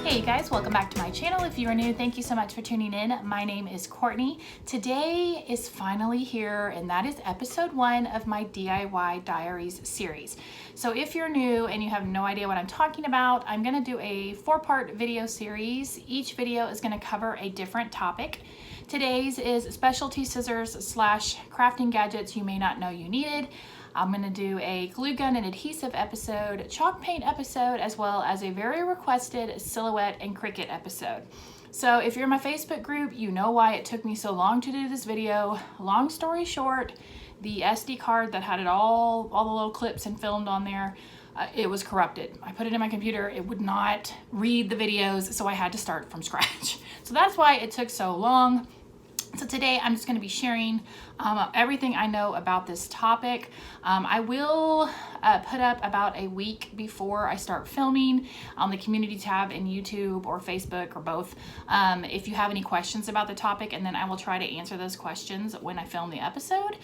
Hey guys, welcome back to my channel. If you are new, thank you so much for tuning in. My name is Courtney. Today is finally here, and that is episode 1 of my DIY Diaries series. So if you're new and you have no idea what I'm talking about, I'm gonna do a 4-part video series. Each video is gonna cover a different topic. Today's is specialty scissors slash crafting gadgets you may not know you needed. I'm gonna do a glue gun and adhesive episode, chalk paint episode, as well as a very requested silhouette and Cricut episode. So if you're in my Facebook group, you know why it took me so long to do this video. Long story short, the SD card that had all the little clips and filmed on there, it was corrupted. I put it in my computer, it would not read the videos, so I had to start from scratch. So that's why it took so long. So today I'm just going to be sharing everything I know about this topic. I will put up about a week before I start filming on the community tab in YouTube or Facebook or both if you have any questions about the topic, and then I will try to answer those questions when I film the episode.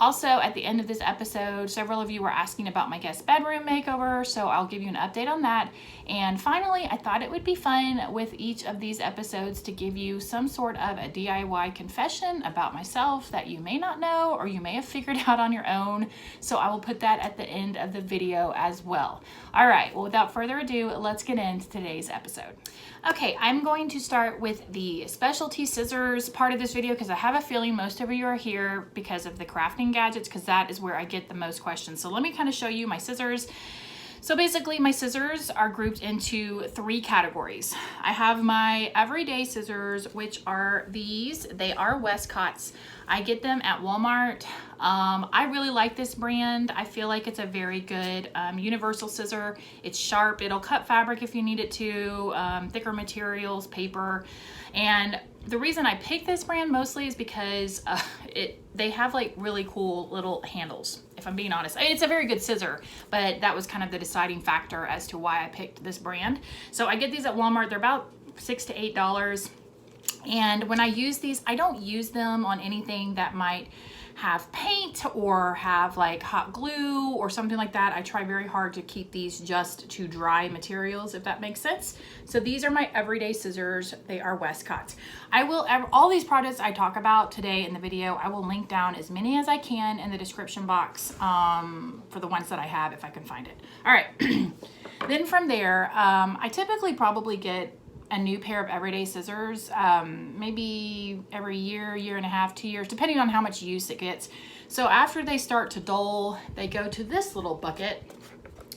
Also, at the end of this episode, several of you were asking about my guest bedroom makeover, so I'll give you an update on that. And finally, I thought it would be fun with each of these episodes to give you some sort of a DIY confession about myself that you may not know or you may have figured out on your own. So I will put that at the end of the video as well. All right, well, without further ado, let's get into today's episode. Okay, I'm going to start with the specialty scissors part of this video because I have a feeling most of you are here because of the crafting gadgets, because that is where I get the most questions. So let me kind of show you my scissors. So basically my scissors are grouped into 3 categories. I have my everyday scissors, which are these. They are Westcott's. I get them at Walmart. I really like this brand. I feel like it's a very good universal scissor. It's sharp. It'll cut fabric if you need it to, thicker materials, paper. And the reason I picked this brand mostly is because they have like really cool little handles, if I'm being honest. It's a very good scissor, but that was kind of the deciding factor as to why I picked this brand. So I get these at Walmart. They're about $6 to $8. And when I use these, I don't use them on anything that might have paint or have like hot glue or something like that. I try very hard to keep these just to dry materials, if that makes sense. So these are my everyday scissors. They are Westcott's. All these products I talk about today in the video, I will link down as many as I can in the description box for the ones that I have, if I can find it. All right. Then from there, I typically probably get a new pair of everyday scissors, maybe every year, year and a half, 2 years, depending on how much use it gets. So after they start to dull, they go to this little bucket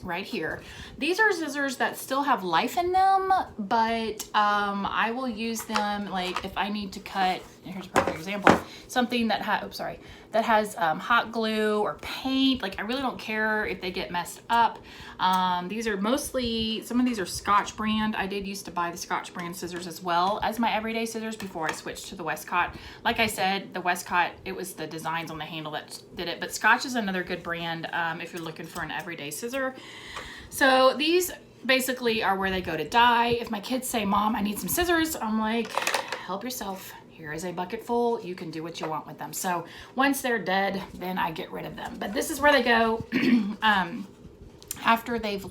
right here. These are scissors that still have life in them, but I will use them like if I need to cut, here's a perfect example, something that has hot glue or paint. Like I really don't care if they get messed up. These are mostly, some of these are Scotch brand. I did used to buy the Scotch brand scissors as well as my everyday scissors before I switched to the Westcott. Like I said, the Westcott, it was the designs on the handle that did it, but Scotch is another good brand if you're looking for an everyday scissor. So these basically are where they go to die. If my kids say, "Mom, I need some scissors," I'm like, help yourself. Here is a bucket full. You can do what you want with them. So once they're dead, then I get rid of them. But this is where they go after they've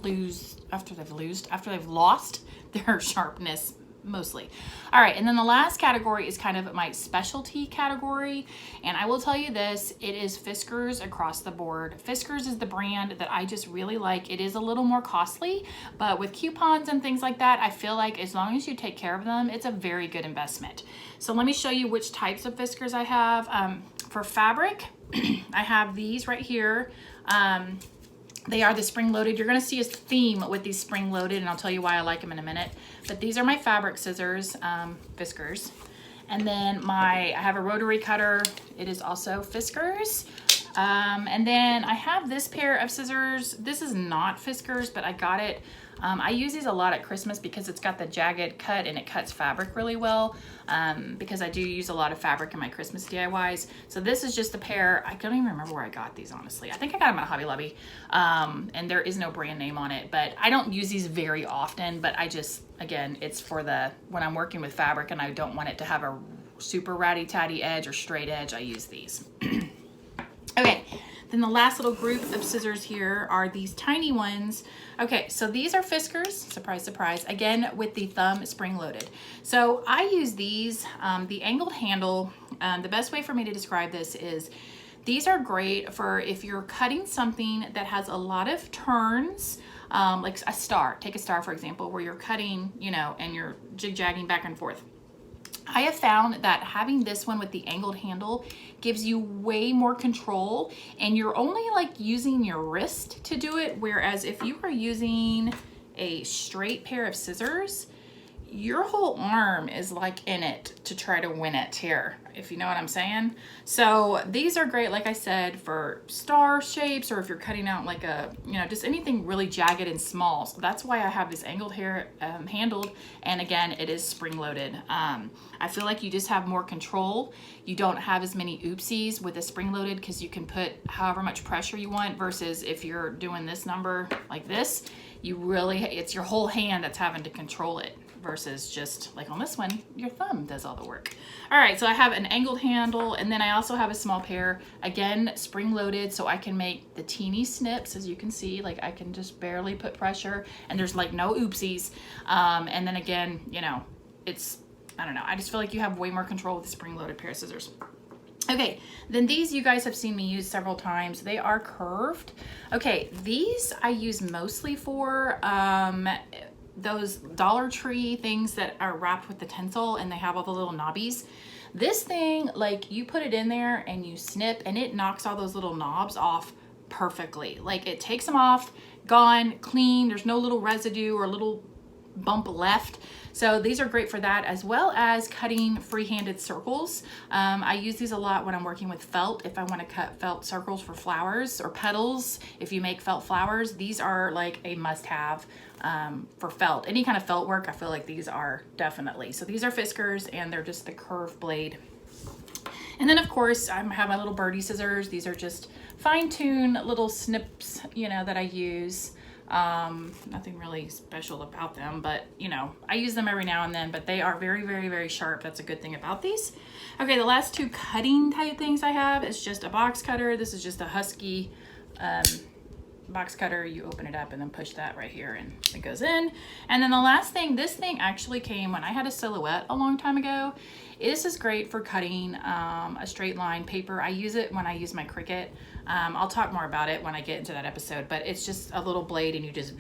lost their sharpness mostly. All right, and then the last category is kind of my specialty category, and I will tell you this, it is Fiskars across the board. Fiskars is the brand that I just really like. It is a little more costly, but with coupons and things like that, I feel like as long as you take care of them, it's a very good investment. So let me show you which types of Fiskars I have. For fabric, I have these right here. They are the spring-loaded. You're going to see a theme with these spring-loaded, and I'll tell you why I like them in a minute. But these are my fabric scissors, Fiskars. And then I have a rotary cutter. It is also Fiskars. And then I have this pair of scissors. This is not Fiskars, but I got it. I use these a lot at Christmas because it's got the jagged cut and it cuts fabric really well, because I do use a lot of fabric in my Christmas DIYs. So this is just a pair. I don't even remember where I got these, honestly. I think I got them at Hobby Lobby, and there is no brand name on it, but I don't use these very often, but I just, again, it's for when I'm working with fabric and I don't want it to have a super ratty-tatty edge or straight edge, I use these. Okay, Then the last little group of scissors here are these tiny ones. Okay, so these are Fiskars, surprise, surprise, again with the thumb spring loaded. So I use these, the angled handle. The best way for me to describe this is these are great for if you're cutting something that has a lot of turns, like a star. Take a star, for example, where you're cutting, you know, and you're jig-jagging back and forth. I have found that having this one with the angled handle gives you way more control, and you're only like using your wrist to do it. Whereas if you are using a straight pair of scissors, your whole arm is like in it to try to win it here, if you know what I'm saying. So these are great, like I said, for star shapes, or if you're cutting out like a, you know, just anything really jagged and small. So that's why I have this angled handled, and again, it is spring loaded. I feel like you just have more control. You don't have as many oopsies with a spring loaded because you can put however much pressure you want, versus if you're doing this number like this, you really, it's your whole hand that's having to control it, versus just like on this one, your thumb does all the work. All right, so I have an angled handle, and then I also have a small pair, again, spring loaded, so I can make the teeny snips. As you can see, like I can just barely put pressure, and there's like no oopsies. And then again, you know, it's, I don't know, I just feel like you have way more control with the spring loaded pair of scissors. Okay, then these you guys have seen me use several times. They are curved. Okay, these I use mostly for those Dollar Tree things that are wrapped with the tinsel, and they have all the little knobbies. This thing, like you put it in there and you snip, and it knocks all those little knobs off perfectly. Like it takes them off, gone, clean. There's no little residue or little bump left. So these are great for that, as well as cutting free-handed circles. I use these a lot when I'm working with felt. If I want to cut felt circles for flowers or petals, if you make felt flowers, these are like a must-have for felt. Any kind of felt work, I feel like these are definitely. So these are Fiskars, and they're just the curved blade. And then of course I have my little birdie scissors. These are just fine-tune little snips, you know, that I use. Nothing really special about them, but you know, I use them every now and then, but they are very, very, very sharp. That's a good thing about these. Okay, the last two cutting type things I have is just a box cutter. This is just a Husky box cutter. You open it up and then push that right here and it goes in. And then the last thing, this thing actually came when I had a silhouette a long time ago. This is great for cutting a straight line paper. I use it when I use my Cricut. I'll talk more about it when I get into that episode, but it's just a little blade and you just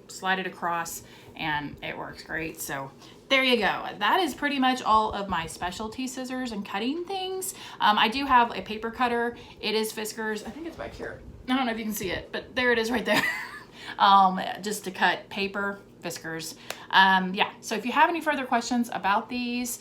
slide it across and it works great. So there you go. That is pretty much all of my specialty scissors and cutting things. I do have a paper cutter. It is Fiskars. I think it's back here. I don't know if you can see it, but there it is right there. Just to cut paper, Fiskars. Yeah, so if you have any further questions about these,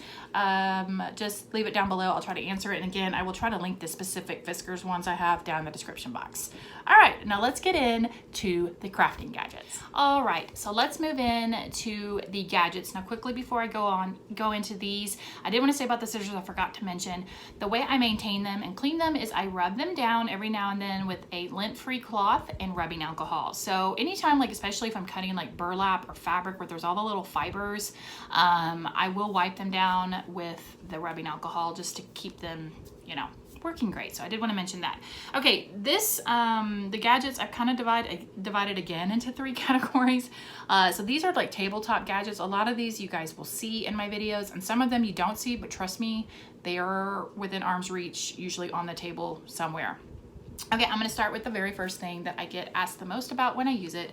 just leave it down below. I'll try to answer it. And again, I will try to link the specific Fiskars ones I have down in the description box. All right, now let's get into the crafting gadgets. All right, so let's move in to the gadgets. Now quickly before I go into these, I did want to say about the scissors, I forgot to mention, the way I maintain them and clean them is I rub them down every now and then with a lint-free cloth and rubbing alcohol. So anytime, like especially if I'm cutting like burlap or fabric where there's all the little fibers, I will wipe them down with the rubbing alcohol just to keep them, you know, working great. So I did want to mention that. Okay, this the gadgets I've kind of divided again into 3 categories. So these are like tabletop gadgets. A lot of these you guys will see in my videos, and some of them you don't see, but trust me, they are within arm's reach, usually on the table somewhere. Okay, I'm going to start with the very first thing that I get asked the most about when I use it,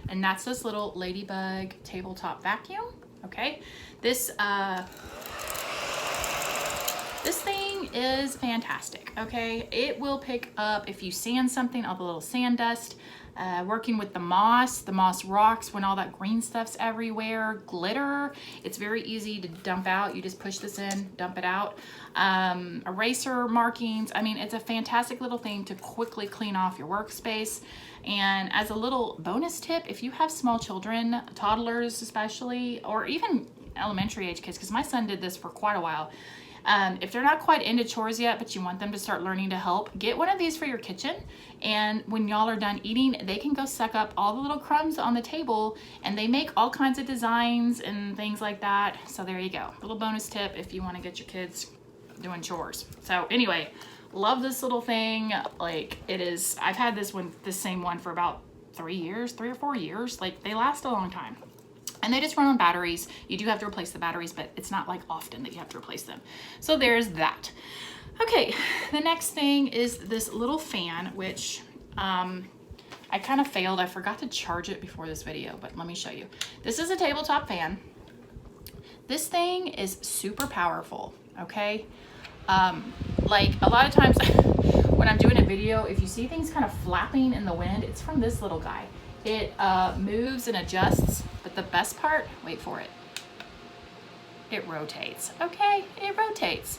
and that's this little Ladybug tabletop vacuum. Okay, this thing is fantastic. Okay, it will pick up if you sand something, all the little sand dust. Working with the moss rocks when all that green stuff's everywhere. Glitter, it's very easy to dump out. You just push this in, dump it out. Eraser markings. I mean, it's a fantastic little thing to quickly clean off your workspace. And as a little bonus tip, if you have small children, toddlers especially, or even elementary age kids, because my son did this for quite a while. If they're not quite into chores yet, but you want them to start learning to help, get one of these for your kitchen. And when y'all are done eating, they can go suck up all the little crumbs on the table, and they make all kinds of designs and things like that. So there you go. Little bonus tip if you want to get your kids doing chores. So anyway, Love this little thing. Like, it is, I've had this same one for about 3 or 4 years. Like, they last a long time. And they just run on batteries. You do have to replace the batteries, but it's not like often that you have to replace them. So there's that. Okay, the next thing is this little fan, which I kind of failed. I forgot to charge it before this video, but let me show you. This is a tabletop fan. This thing is super powerful, okay? Like a lot of times when I'm doing a video, if you see things kind of flapping in the wind, it's from this little guy. It moves and adjusts, but the best part, wait for it, it rotates. Okay, it rotates.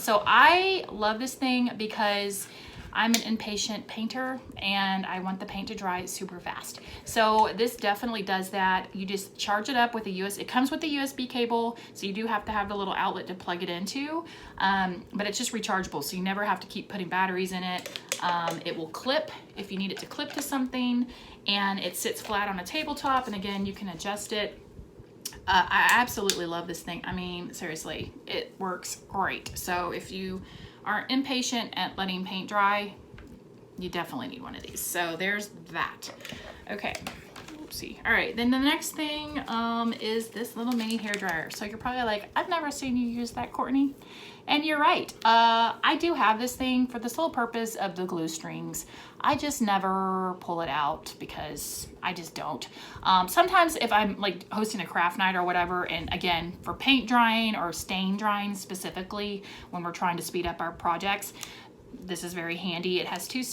So I love this thing because I'm an impatient painter and I want the paint to dry super fast. So this definitely does that. You just charge it up with a it comes with the USB cable, so you do have to have the little outlet to plug it into, but it's just rechargeable, so you never have to keep putting batteries in it. It will clip if you need it to clip to something, and it sits flat on a tabletop, and again, you can adjust it. I absolutely love this thing. I mean, seriously, it works great. So if you are impatient at letting paint dry, you definitely need one of these. So there's that. Okay, oopsie. All right, then the next thing is this little mini hair dryer. So you're probably like, I've never seen you use that, Courtney. And you're right. I do have this thing for the sole purpose of the glue strings. I just never pull it out because I just don't. Sometimes if I'm like hosting a craft night or whatever, and again, for paint drying or stain drying specifically, when we're trying to speed up our projects, this is very handy. It has two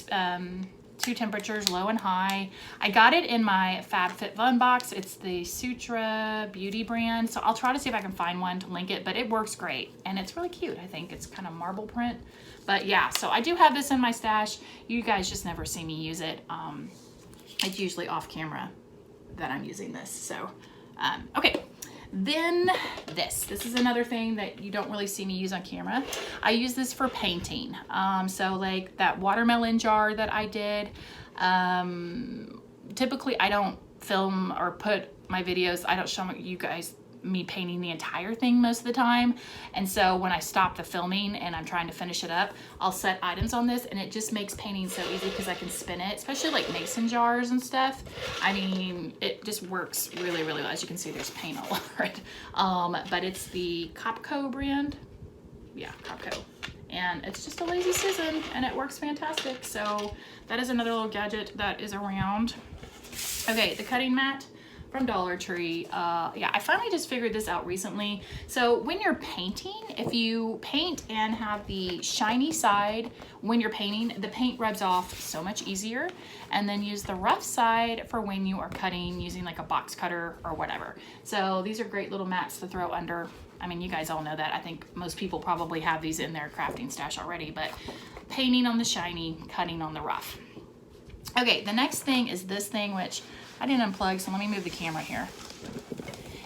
temperatures, low and high. I got it in my FabFitFun box. It's the Sutra Beauty brand. So I'll try to see if I can find one to link it, but it works great. And it's really cute. I think it's kind of marble print. But yeah, so I do have this in my stash. You guys just never see me use it. It's usually off camera that I'm using this. So, okay. Then this is another thing that you don't really see me use on camera. I use this for painting. So like that watermelon jar that I did, typically I don't film or put my videos, I don't show you guys me painting the entire thing most of the time. And so when I stop the filming and I'm trying to finish it up, I'll set items on this, and it just makes painting so easy because I can spin it, especially like mason jars and stuff. I mean, it just works really, really well. As you can see, there's paint all over it. But it's the Copco brand. Yeah, Copco. And it's just a lazy Susan, and it works fantastic. So that is another little gadget that is around. Okay, the cutting mat from Dollar Tree. Yeah, I finally just figured this out recently. So when you're painting, if you paint and have the shiny side when you're painting, the paint rubs off so much easier. And then use the rough side for when you are cutting using like a box cutter or whatever. So these are great little mats to throw under. I mean, you guys all know that. I think most people probably have these in their crafting stash already, but painting on the shiny, cutting on the rough. Okay, the next thing is this thing, which I didn't unplug, so let me move the camera here.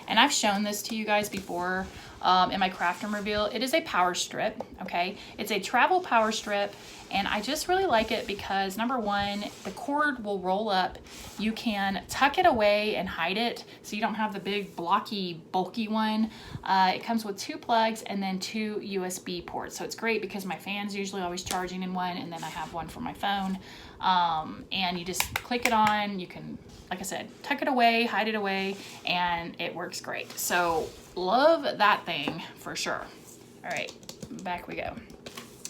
And I've shown this to you guys before in my craft room reveal. It is a power strip, okay? It's a travel power strip, and I just really like it because number one, the cord will roll up. You can tuck it away and hide it so you don't have the big blocky, bulky one. It comes with 2 plugs and then 2 USB ports. So it's great because my fan's usually always charging in one, and then I have one for my phone. And you just click it on, you can, like I said, tuck it away, hide it away, and it works great. So love that thing for sure. All right, back we go.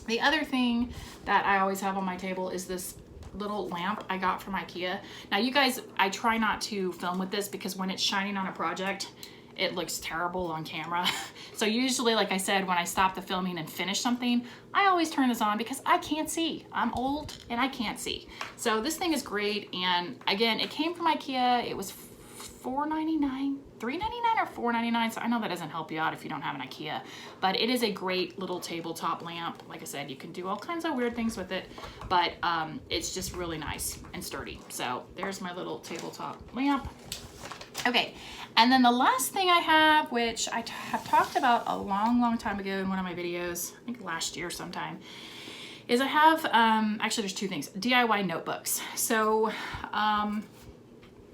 The other thing that I always have on my table is this little lamp I got from Ikea. Now you guys, I try not to film with this because when it's shining on a project, it looks terrible on camera. So usually, like I said, when I stop the filming and finish something, I always turn this on because I can't see. I'm old and I can't see. So this thing is great. And again, it came from Ikea. It was $4.99, $3.99 or $4.99. So I know that doesn't help you out if you don't have an Ikea, but it is a great little tabletop lamp. Like I said, you can do all kinds of weird things with it, but it's just really nice and sturdy. So there's my little tabletop lamp. Okay, and then the last thing I have, which I have talked about a long, long time ago in one of my videos, I think last year sometime, is I have, actually there's 2 things, DIY notebooks. So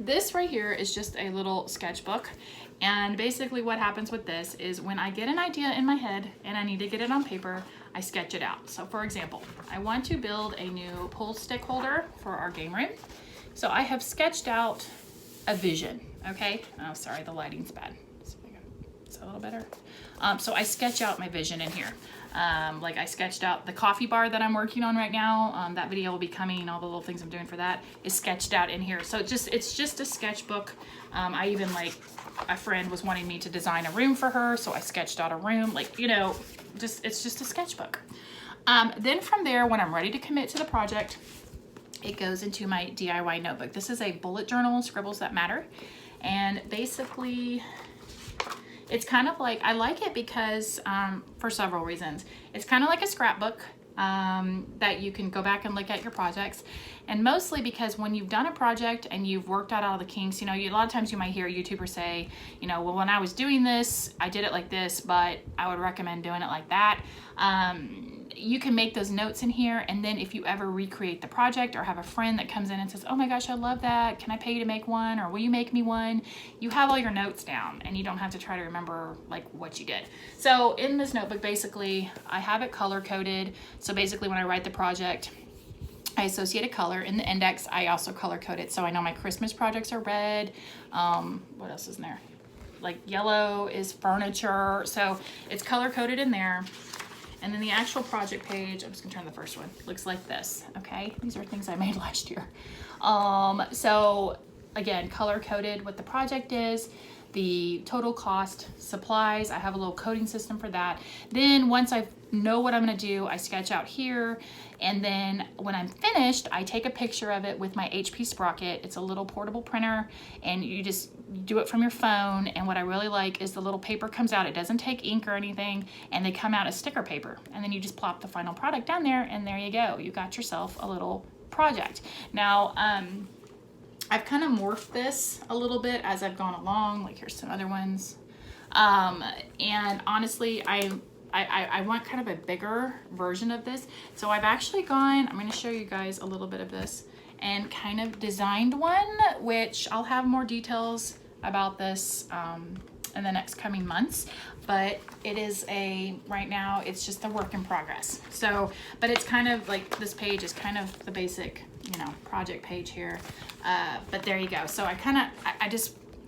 this right here is just a little sketchbook. And basically what happens with this is when I get an idea in my head and I need to get it on paper, I sketch it out. So for example, I want to build a new pull stick holder for our game room. So I have sketched out a vision, okay? Oh, sorry, the lighting's bad. Is that a little better? So I sketch out my vision in here. Like I sketched out the coffee bar that I'm working on right now. That video will be coming. All the little things I'm doing for that is sketched out in here. So it's just a sketchbook. I even, like, a friend was wanting me to design a room for her, so I sketched out a room. Like, you know, it's just a sketchbook. Then from there, when I'm ready to commit to the project, it goes into my DIY notebook. This is a bullet journal, Scribbles That Matter. And basically, it's kind of like, I like it because, for several reasons. It's kind of like a scrapbook that you can go back and look at your projects. And mostly because when you've done a project and you've worked out all the kinks, you know, a lot of times you might hear a YouTuber say, you know, well, when I was doing this, I did it like this, but I would recommend doing it like that. You can make those notes in here, and then if you ever recreate the project or have a friend that comes in and says, oh my gosh, I love that, can I pay you to make one, or will you make me one, you have all your notes down and you don't have to try to remember like what you did. So in this notebook, basically I have it color coded. So basically when I write the project, I associate a color. In the index, I also color code it, so I know my Christmas projects are red. What else is in there? Like yellow is furniture, so it's color coded in there. And then the actual project page, I'm just gonna turn the first one, looks like this, okay? These are things I made last year. So again, color coded what the project is, the total cost, supplies, I have a little coding system for that. Then once I know what I'm gonna do, I sketch out here, and then when I'm finished, I take a picture of it with my HP Sprocket. It's a little portable printer, and you just do it from your phone. And what I really like is the little paper comes out. It doesn't take ink or anything, and they come out as sticker paper. And then you just plop the final product down there, and there you go. You got yourself a little project. Now, I've kind of morphed this a little bit as I've gone along. Like here's some other ones. And honestly, I want kind of a bigger version of this. So I've actually gone, I'm gonna show you guys a little bit of this, and kind of designed one, which I'll have more details about this in the next coming months. But it is right now, it's just a work in progress. So, but it's kind of like, this page is kind of the basic, you know, project page here. But there you go. So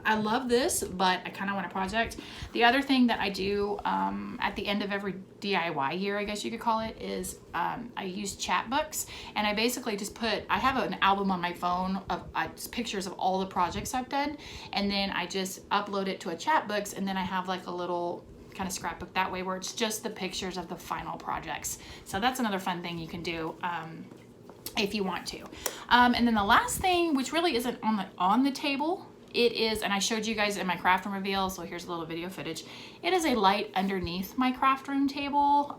I love this, but I kind of want a project. The other thing that I do at the end of every DIY year, I guess you could call it, is I use Chatbooks, and I basically just I have an album on my phone of pictures of all the projects I've done, and then I just upload it to a Chatbooks, and then I have like a little kind of scrapbook that way where it's just the pictures of the final projects. So that's another fun thing you can do if you want to. And then the last thing, which really isn't on the table, it is, and I showed you guys in my craft room reveal, so here's a little video footage. It is a light underneath my craft room table.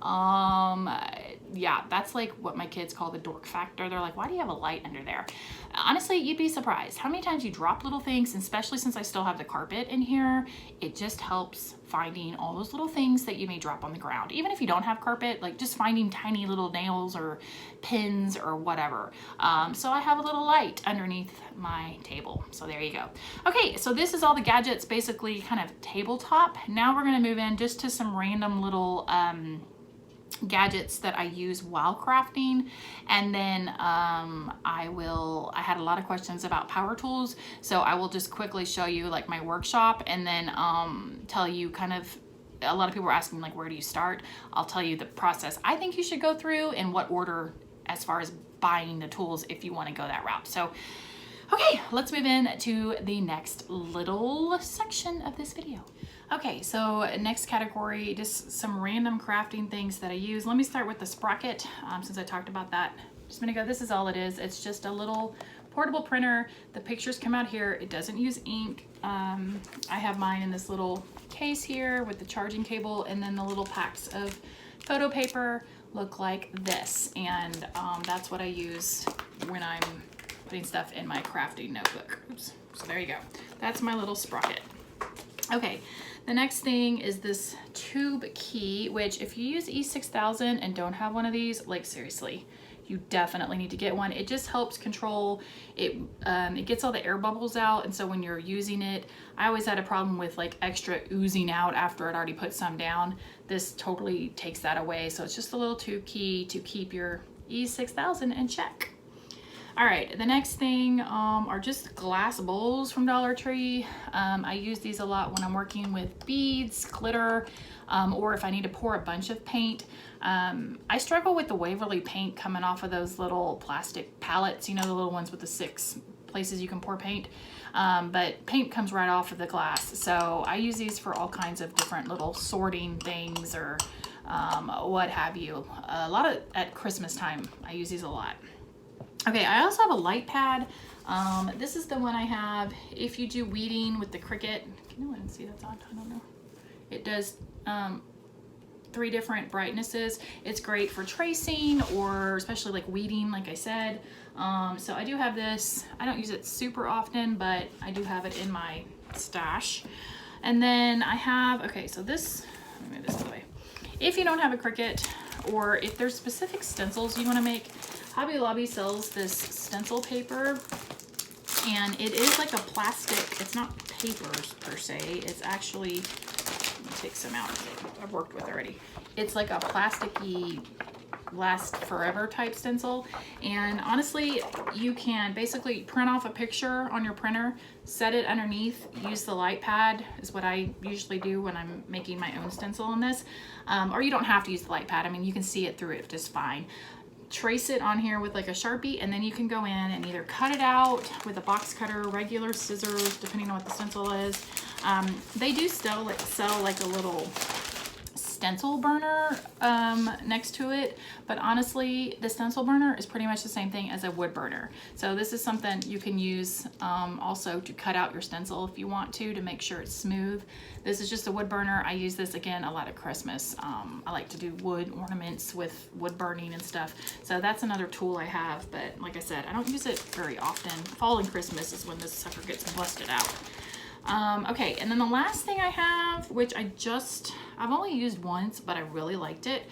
Yeah, that's like what my kids call the dork factor. They're like, why do you have a light under there? Honestly, you'd be surprised how many times you drop little things, and especially since I still have the carpet in here, it just helps finding all those little things that you may drop on the ground. Even if you don't have carpet, like just finding tiny little nails or pins or whatever. So I have a little light underneath my table. So there you go. Okay, so this is all the gadgets, basically kind of tabletop. Now we're gonna move in just to some random little gadgets that I use while crafting. And then I had a lot of questions about power tools, so I will just quickly show you like my workshop, and then tell you kind of, a lot of people were asking like, where do you start? I'll tell you the process I think you should go through and what order as far as buying the tools if you want to go that route. So okay, let's move in to the next little section of this video. Okay, so next category, just some random crafting things that I use. Let me start with the sprocket, since I talked about that just a minute ago. This is all it is. It's just a little portable printer. The pictures come out here. It doesn't use ink. I have mine in this little case here with the charging cable, and then the little packs of photo paper look like this. And that's what I use when I'm putting stuff in my crafting notebook. Oops. So there you go. That's my little sprocket. Okay, the next thing is this tube key, which if you use E6000 and don't have one of these, like seriously, you definitely need to get one. It just helps control it. It gets all the air bubbles out, and so when you're using it, I always had a problem with like extra oozing out after I'd already put some down. This totally takes that away, so it's just a little too key to keep your E6000 in check. All right, the next thing are just glass bowls from Dollar Tree. I use these a lot when I'm working with beads, glitter, or if I need to pour a bunch of paint. I struggle with the Waverly paint coming off of those little plastic pallets, you know, the little ones with the 6 places you can pour paint. But paint comes right off of the glass. So I use these for all kinds of different little sorting things or what have you. A lot of, at Christmas time, I use these a lot. Okay, I also have a light pad. This is the one I have if you do weeding with the Cricut. Can anyone see that's on? I don't know. It does 3 different brightnesses. It's great for tracing or especially like weeding, like I said. So I do have this. I don't use it super often, but I do have it in my stash. And then I have, okay, so this, let me move this away. If you don't have a Cricut, or if there's specific stencils you want to make, Hobby Lobby sells this stencil paper, and it is like a plastic, it's not paper per se, it's actually, let me take some out I've worked with already. It's like a plasticky, last forever type stencil, and honestly, you can basically print off a picture on your printer, set it underneath, use the light pad, is what I usually do when I'm making my own stencil on this, or you don't have to use the light pad, I mean, you can see it through it just fine. Trace it on here with like a Sharpie, and then you can go in and either cut it out with a box cutter, regular scissors, depending on what the stencil is. They do still sell like a little stencil burner next to it, but honestly the stencil burner is pretty much the same thing as a wood burner. So this is something you can use also to cut out your stencil if you want to make sure it's smooth. This is just a wood burner. I use this again a lot at Christmas. I like to do wood ornaments with wood burning and stuff, so that's another tool I have, but like I said, I don't use it very often. Fall and Christmas is when this sucker gets busted out. Okay, and then the last thing I have, which I've only used once, but I really liked it.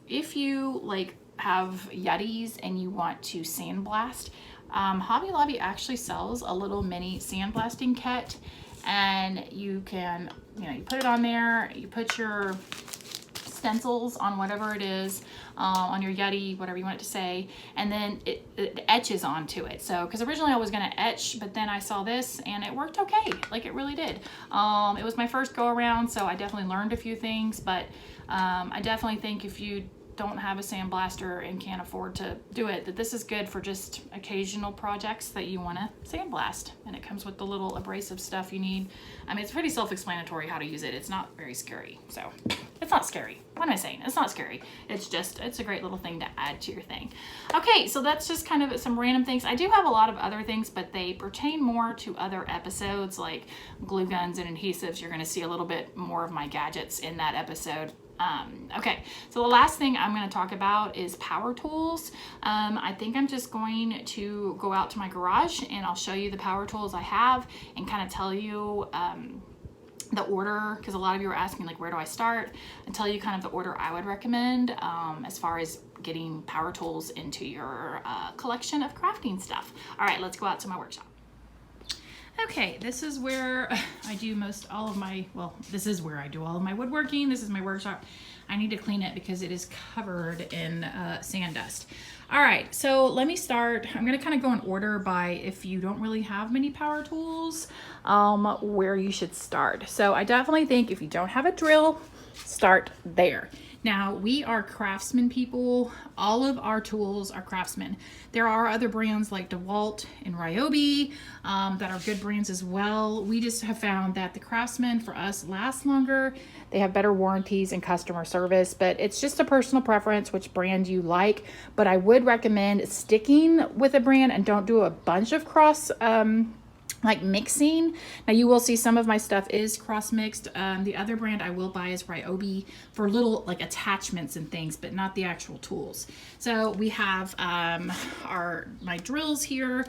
If you like have Yetis and you want to sandblast, Hobby Lobby actually sells a little mini sandblasting kit, and you can, you put it on there, you put your stencils on whatever it is, on your Yeti, whatever you want it to say, and then it etches onto it. So, because originally I was going to etch, but then I saw this and it worked okay, like it really did. It was my first go around, so I definitely learned a few things, but I definitely think if you don't have a sandblaster and can't afford to do it, that this is good for just occasional projects that you want to sandblast. And it comes with the little abrasive stuff you need. I mean, it's pretty self-explanatory how to use it. It's not very scary. So it's not scary. What am I saying? It's not scary. It's a great little thing to add to your thing. Okay, so that's just kind of some random things. I do have a lot of other things, but they pertain more to other episodes like glue guns and adhesives. You're going to see a little bit more of my gadgets in that episode. Okay, so the last thing I'm going to talk about is power tools. I think I'm just going to go out to my garage and I'll show you the power tools I have and kind of tell you the order, because a lot of you are asking like where do I start, and tell you kind of the order I would recommend as far as getting power tools into your collection of crafting stuff. All right, let's go out to my workshop. Okay, this is where I do all of my woodworking. This is my workshop. I need to clean it because it is covered in sand dust. All right, so let me start. I'm gonna kind of go in order by if you don't really have many power tools, where you should start. So I definitely think if you don't have a drill, start there. Now, we are Craftsman people. All of our tools are Craftsman. There are other brands like DeWalt and Ryobi that are good brands as well. We just have found that the Craftsman for us lasts longer. They have better warranties and customer service, but it's just a personal preference which brand you like. But I would recommend sticking with a brand and don't do a bunch of cross like mixing. Now you will see some of my stuff is cross mixed. The other brand I will buy is Ryobi for little like attachments and things, but not the actual tools. So we have my drills here.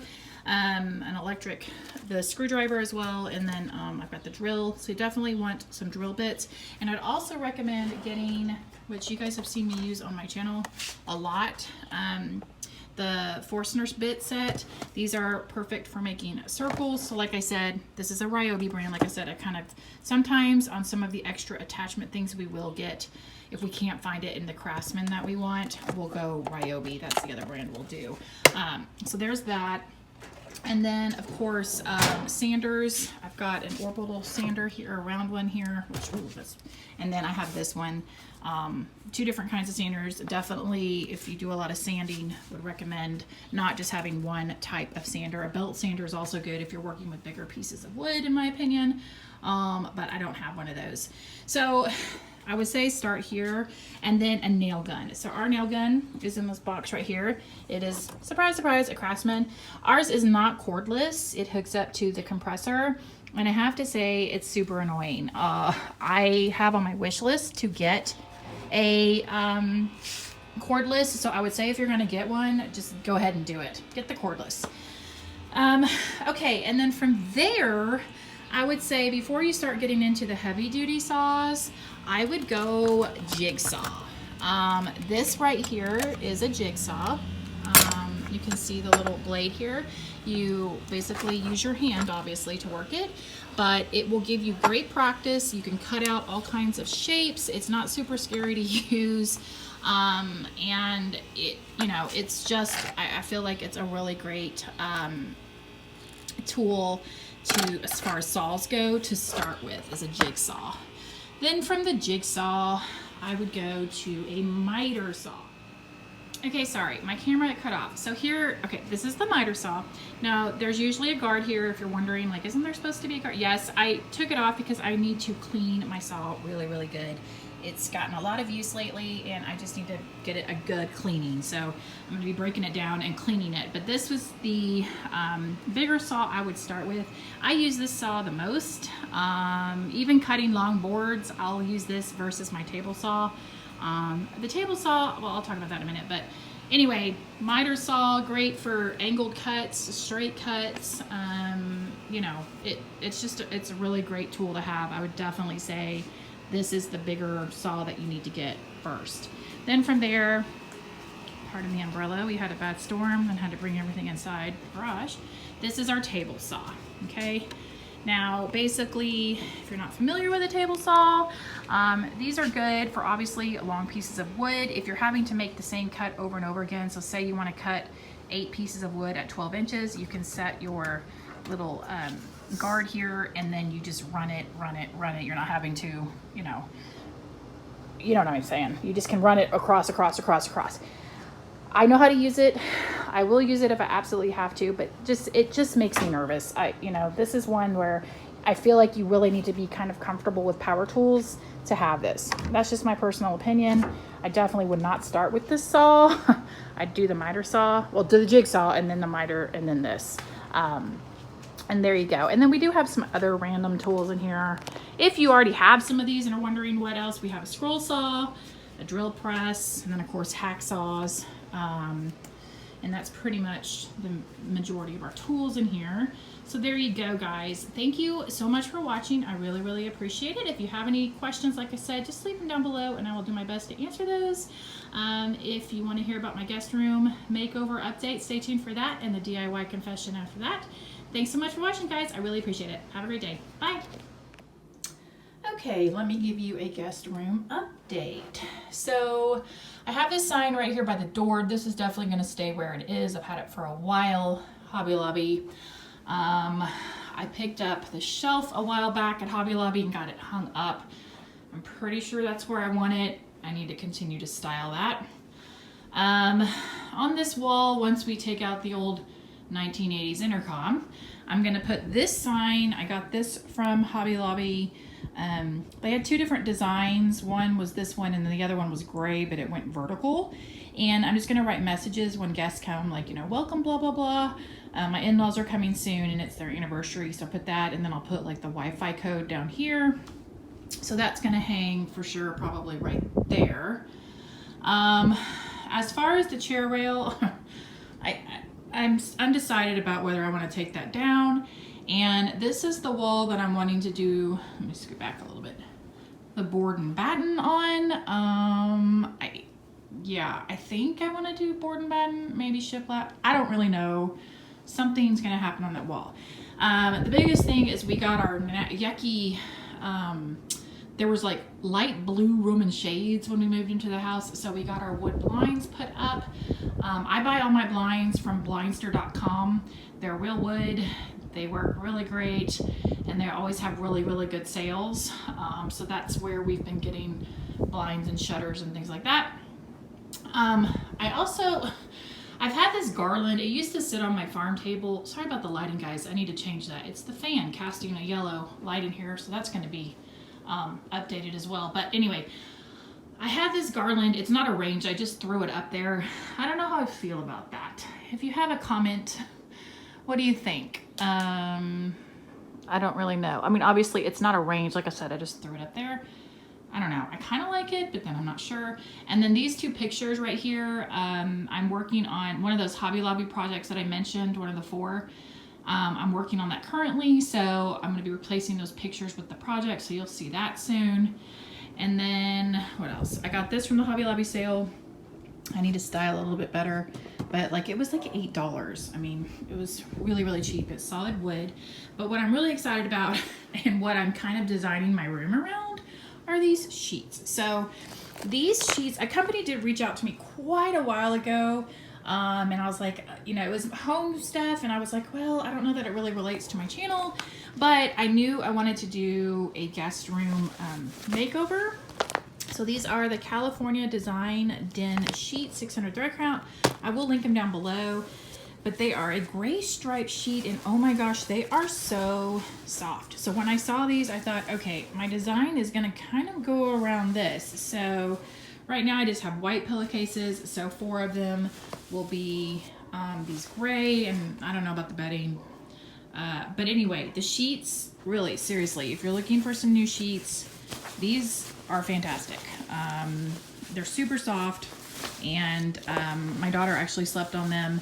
an electric, the screwdriver as well, and then I've got the drill. So you definitely want some drill bits. And I'd also recommend getting, which you guys have seen me use on my channel a lot, the Forstner's bit set. These are perfect for making circles. So like I said, this is a Ryobi brand. Like I said, I kind of, sometimes on some of the extra attachment things we will get, if we can't find it in the Craftsman that we want, we'll go Ryobi. That's the other brand we'll do. So there's that. And then of course, sanders. I've got an orbital sander here, a round one here, and then I have this one. Two different kinds of sanders. Definitely, if you do a lot of sanding, would recommend not just having one type of sander. A belt sander is also good if you're working with bigger pieces of wood, in my opinion. But I don't have one of those. So I would say start here, and then a nail gun. So our nail gun is in this box right here. It is, surprise, surprise, a Craftsman. Ours is not cordless. It hooks up to the compressor, and I have to say it's super annoying. I have on my wish list to get a cordless, so I would say if you're gonna get one, just go ahead and do it. Get the cordless. Okay, and then from there, I would say before you start getting into the heavy duty saws, I would go jigsaw. This right here is a jigsaw. You can see the little blade here. You basically use your hand, obviously, to work it, but it will give you great practice. You can cut out all kinds of shapes. It's not super scary to use. And it, you know, it's just, I feel like it's a really great tool to, as far as saws go, to start with, is a jigsaw. Then from the jigsaw, I would go to a miter saw. Okay, sorry, my camera cut off. So here, okay, this is the miter saw. Now, there's usually a guard here if you're wondering, like, isn't there supposed to be a guard? Yes, I took it off because I need to clean my saw really, really good. It's gotten a lot of use lately, and I just need to get it a good cleaning. So I'm gonna be breaking it down and cleaning it. But this was the bigger saw I would start with. I use this saw the most. Even cutting long boards, I'll use this versus my table saw. The table saw, well, I'll talk about that in a minute, but anyway, miter saw, great for angled cuts, straight cuts. You know, it's a really great tool to have. I would definitely say this is the bigger saw that you need to get first. Then from there, pardon the umbrella, we had a bad storm and had to bring everything inside the garage. This is our table saw, okay? Now, basically, if you're not familiar with a table saw, these are good for obviously long pieces of wood. If you're having to make the same cut over and over again, so say you want to cut 8 pieces of wood at 12 inches, you can set your little guard here, and then you just run it. You're not having to, you know what I'm saying. You just can run it across. I know how to use it. I will use it if I absolutely have to, but it just makes me nervous. This is one where I feel like you really need to be kind of comfortable with power tools to have this. That's just my personal opinion. I definitely would not start with this saw. I'd do the miter saw, well, do the jigsaw, and then the miter, and then this. And there you go. And then we do have some other random tools in here. If you already have some of these and are wondering what else, we have a scroll saw, a drill press, and then of course hacksaws. And that's pretty much the majority of our tools in here. So there you go, guys. Thank you so much for watching. I really, really appreciate it. If you have any questions, like I said, just leave them down below and I will do my best to answer those. If you want to hear about my guest room makeover update, stay tuned for that, and the DIY confession after that. Thanks so much for watching, guys. I really appreciate it. Have a great day. Bye. Okay, let me give you a guest room update. So I have this sign right here by the door. This is definitely going to stay where it is. I've had it for a while. Hobby Lobby. I picked up the shelf a while back at Hobby Lobby and got it hung up. I'm pretty sure that's where I want it. I need to continue to style that. On this wall, once we take out the old 1980s intercom, I'm gonna put this sign. I got this from Hobby Lobby. They had 2 different designs. One was this one and then the other one was gray, but it went vertical. And I'm just gonna write messages when guests come, like, welcome, blah, blah, blah. My in-laws are coming soon and it's their anniversary, so I'll put that, and then I'll put like the Wi-Fi code down here. So that's gonna hang for sure, probably right there. As far as the chair rail, I'm undecided about whether I want to take that down. And this is the wall that I'm wanting to do. Let me scoot back a little bit. The board and batten on. I think I want to do board and batten, maybe shiplap. I don't really know. Something's gonna happen on that wall. The biggest thing is we got our yucky, there was like light blue Roman shades when we moved into the house, so we got our wood blinds put up. I buy all my blinds from blindster.com. They're real wood, they work really great, and they always have really, really good sales. So that's where we've been getting blinds and shutters and things like that. I've had this garland. It used to sit on my farm table. Sorry about the lighting, guys. I need to change that. It's the fan casting a yellow light in here, so that's going to be updated as well. But anyway, I had this garland. It's not arranged. I just threw it up there. I don't know how I feel about that. If you have a comment, what do you think? I don't really know. I mean, obviously, it's not arranged. Like I said, I just threw it up there. I don't know. I kind of like it, but then I'm not sure. And then these two pictures right here, I'm working on one of those Hobby Lobby projects that I mentioned, one of the 4. I'm working on that currently, so I'm going to be replacing those pictures with the project, so you'll see that soon. And then, what else? I got this from the Hobby Lobby sale. I need to style it a little bit better, but like it was like $8. I mean, it was really, really cheap. It's solid wood. But what I'm really excited about and what I'm kind of designing my room around are these sheets. So these sheets, a company did reach out to me quite a while ago, and I was like, you know, it was home stuff, and I was like, well, I don't know that it really relates to my channel, but I knew I wanted to do a guest room makeover. So these are the California Design Den Sheet 600 thread count. I will link them down below. But they are a gray striped sheet, and oh my gosh, they are so soft. So when I saw these, I thought, okay, my design is gonna kind of go around this. So right now I just have white pillowcases, so 4 of them will be these gray, and I don't know about the bedding. But anyway, the sheets, really, seriously, if you're looking for some new sheets, these are fantastic. They're super soft, and my daughter actually slept on them,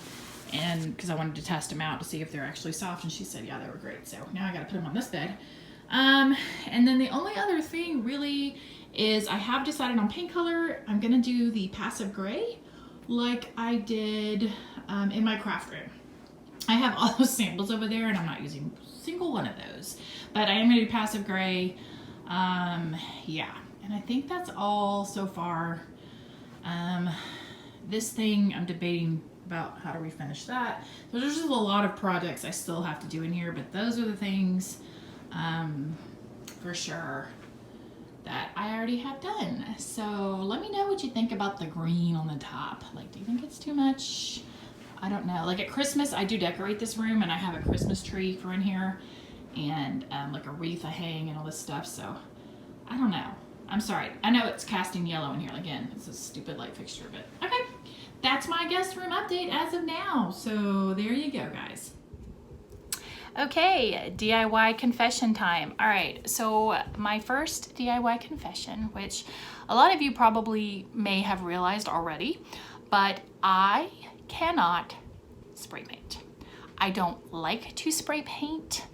and because I wanted to test them out to see if they're actually soft, and she said, yeah, they were great. So now I got to put them on this bed. And then the only other thing really is I have decided on paint color. I'm going to do the passive gray like I did in my craft room. I have all those samples over there, and I'm not using a single one of those, but I am going to do passive gray. Yeah, and I think that's all so far. This thing I'm debating about how to refinish that. So there's just a lot of projects I still have to do in here, but those are the things for sure that I already have done. So let me know what you think about the green on the top. Like, do you think it's too much? I don't know. Like at Christmas, I do decorate this room, and I have a Christmas tree for in here, and like a wreath I hang and all this stuff. So I don't know. I'm sorry. I know it's casting yellow in here again. It's a stupid light fixture, but okay. That's my guest room update as of now. So there you go, guys. Okay, DIY confession time. All right, so my first DIY confession, which a lot of you probably may have realized already, but I cannot spray paint. I don't like to spray paint.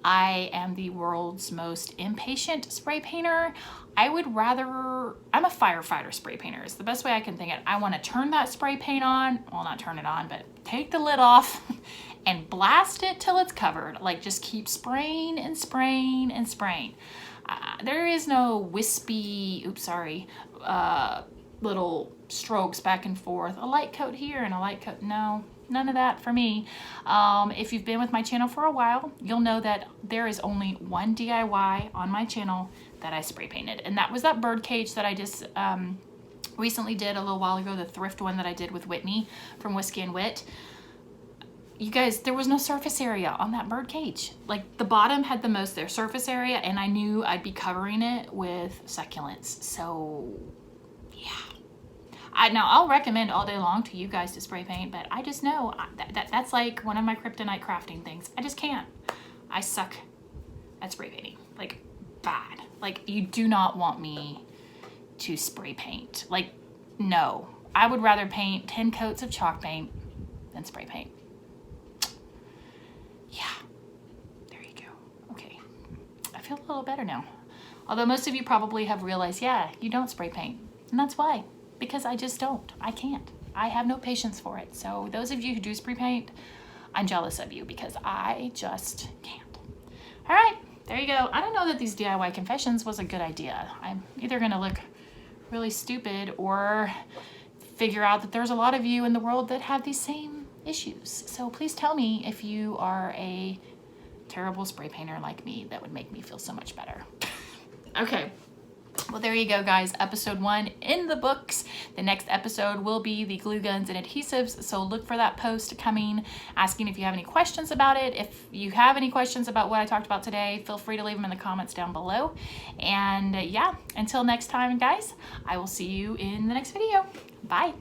I am the world's most impatient spray painter. I would rather, I'm a firefighter spray painter. It's the best way I can think it. I want to turn that spray paint on, well, not turn it on, but take the lid off and blast it till it's covered. Like, just keep spraying and spraying and spraying. There is no wispy, little strokes back and forth. A light coat here and a light coat, no. None of that for me. If you've been with my channel for a while, you'll know that there is only one DIY on my channel that I spray painted, and that was that bird cage that I just recently did a little while ago, the thrift one that I did with Whitney from Whiskey and Wit. You guys, there was no surface area on that bird cage. Like, the bottom had the most surface area, and I knew I'd be covering it with succulents. So yeah. Now, I'll recommend all day long to you guys to spray paint, but I just know that's like one of my kryptonite crafting things. I just can't. I suck at spray painting. Like, bad. Like, you do not want me to spray paint. Like, no. I would rather paint 10 coats of chalk paint than spray paint. feel a little better now. Although most of you probably have realized, yeah, you don't spray paint. And that's why, because I just don't. I can't. I have no patience for it. So those of you who do spray paint, I'm jealous of you because I just can't. All right, there you go. I don't know that these DIY confessions was a good idea. I'm either gonna look really stupid or figure out that there's a lot of you in the world that have these same issues. So please tell me if you are a terrible spray painter like me. That would make me feel so much better. Okay. Well, there you go, guys. Episode 1 in the books. The next episode will be the glue guns and adhesives, so look for that post coming, asking if you have any questions about it. If you have any questions about what I talked about today, feel free to leave them in the comments down below. And yeah, until next time, guys, I will see you in the next video. Bye.